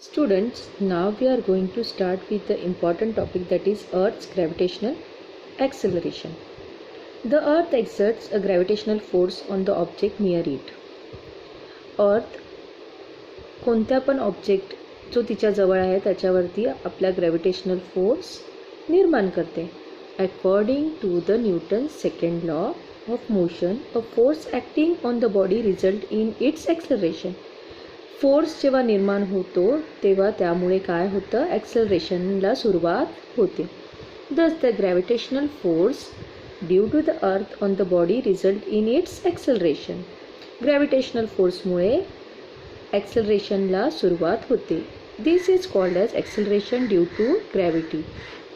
Students, now we are going to start with the important topic, that is Earth's gravitational acceleration. The Earth exerts a gravitational force on the object near it. Earth कोणत्या पण object जो तिच्या जवळ आहे त्याच्यावरती आपला gravitational force निर्माण करते. According to the Newton's second law of motion, a force acting on the body result in its acceleration. Force जेव्हा निर्माण होतो तेव्हा त्यामुळे काय होतं, ॲक्सेलरेशनला सुरुवात होते. Thus the gravitational force due to the earth on the body result in its acceleration. Gravitational फोर्समुळे ॲक्सेलरेशनला सुरुवात होते. This is called as acceleration due to gravity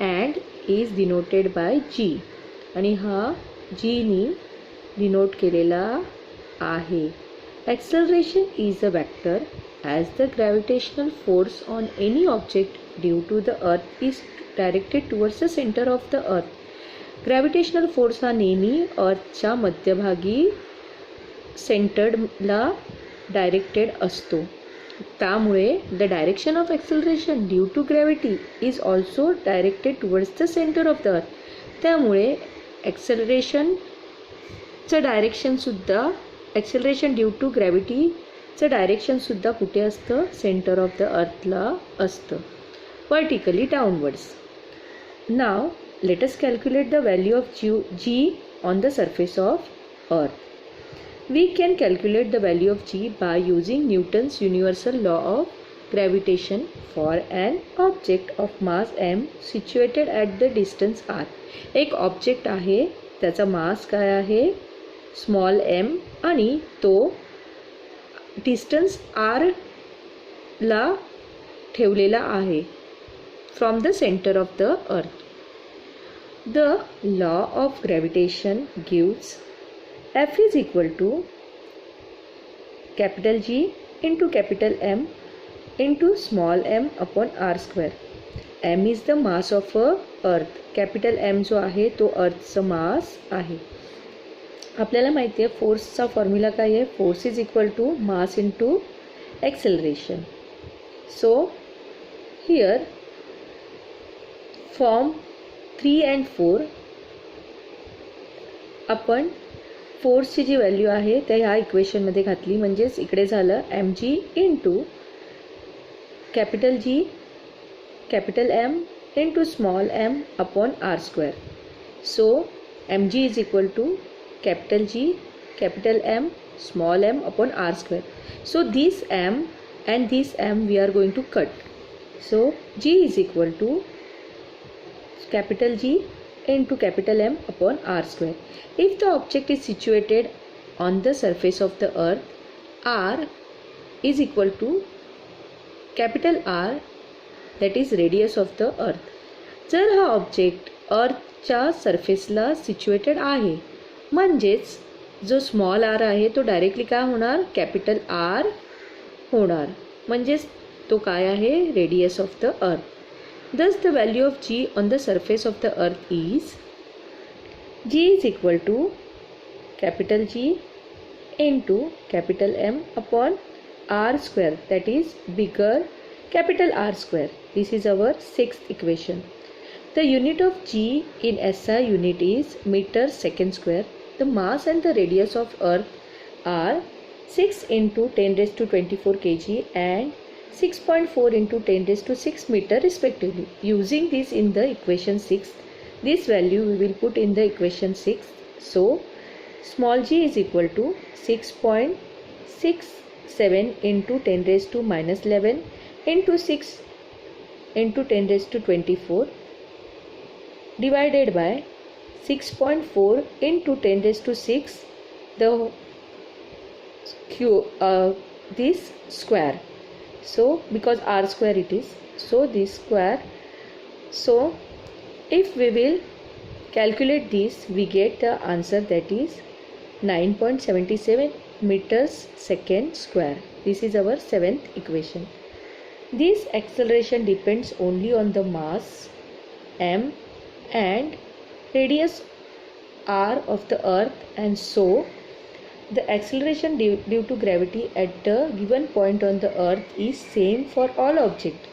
and is denoted by g. आणि हा जीनी डिनोट केलेला आहे. Acceleration is a vector as the gravitational force on any object due to the earth is directed towards the center of the earth. Gravitational force हा नेहमी अर्थच्या मध्यभागी सेंटर्डला directed असतो. त्यामुळे the direction of acceleration due to gravity is also directed towards the centre of the earth. त्यामुळे ॲक्सेलरेशनचं डायरेक्शनसुद्धा acceleration due to ग्रॅव्हिटीचं डायरेक्शनसुद्धा कुठे असतं, सेंटर ऑफ द अर्थला असतं, vertically downwards. Now let us calculate the value of g on the surface of earth. We can calculate the value of g by using Newton's universal law of gravitation for an object of mass M situated at the distance R. एक object आहे, त्याचा मास काय आहे, small M, आणि तो distance आरला ठेवलेला आहे from the centre of the earth. The law of gravitation gives F is equal to capital G into capital M into small m upon R square. M is the mass of a earth. Capital M जो आहे तो अर्थचं मास आहे. आपल्याला माहिती आहे फोर्सचा formula काय आहे, force is equal to mass into acceleration. So here form 3 and 4 आपण फोर्सची जी व्हॅल्यू आहे त्या ह्या इक्वेशनमध्ये घातली. म्हणजेच इकडे झालं m g into capital G capital M into small m upon R square. So m g is equal to capital G, capital M, small m upon r square. So this m and this m we are going to cut. So G is equal to capital G into capital M upon r square. If the object is situated on the surface of the earth, r is equal to capital R, that is radius of the earth. जर हा object अर्थच्या सरफेसला situated आहे, म्हणजेच जो small R आहे तो directly काय होणार, capital R होणार. म्हणजेच तो काय आहे, radius of the earth. Thus the value of g on the surface of the earth is g is equal to capital G into capital M upon R square, that is bigger capital R square. This is our 6th equation. The unit of G in SI unit is meter second square. The mass and the radius of earth are 6 into 10 raised to 24 kg and 6.4 into 10 raised to 6 meter respectively. Using this in the equation 6, this value we will put in the equation 6. So small g is equal to 6.67 into 10 raised to minus 11 into 6 into 10 raised to 24 divided by 6.4 into 10 raised to 6 the this square. So because r square it is, so this square. So if we will calculate this, we get the answer, that is 9.77 meters second square. This is our 7th equation. This acceleration depends only on the mass m and radius r of the earth, and so The acceleration due to gravity at the given point on the earth is same for all object.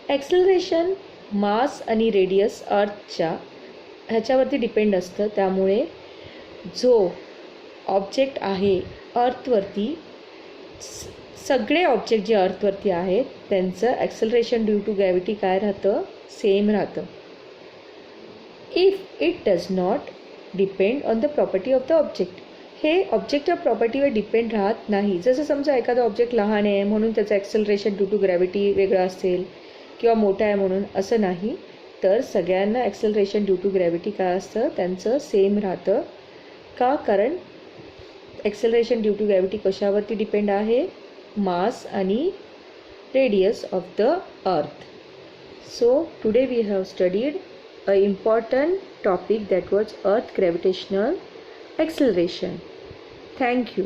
Acceleration mass आणि radius अर्थच्या ह्याच्यावरती depend असतं, त्यामुळे जो object आहे अर्थवरती, सगळे object जे अर्थवरती आहेत त्यांचं ॲक्सलरेशन ड्यू टू ग्रॅव्हिटी काय राहतं, सेम राहतं. If it does not depend on the property of the object. हे ऑब्जेक्टच्या प्रॉपर्टीवर डिपेंड राहत नाही. जसं समजा एखादा ऑब्जेक्ट लहान आहे म्हणून त्याचं ॲक्सलरेशन ड्यू टू ग्रॅव्हिटी वेगळं असेल किंवा मोठा आहे म्हणून, असं नाही. तर सगळ्यांना ॲक्सलरेशन ड्यू टू ग्रॅव्हिटी काय असतं, त्यांचं सेम राहतं. का? कारण ॲक्सलरेशन ड्यू टू ग्रॅव्हिटी कशावरती डिपेंड आहे, मास आणि radius of the earth. So today we have studied a important topic that was earth gravitational acceleration. Thank you.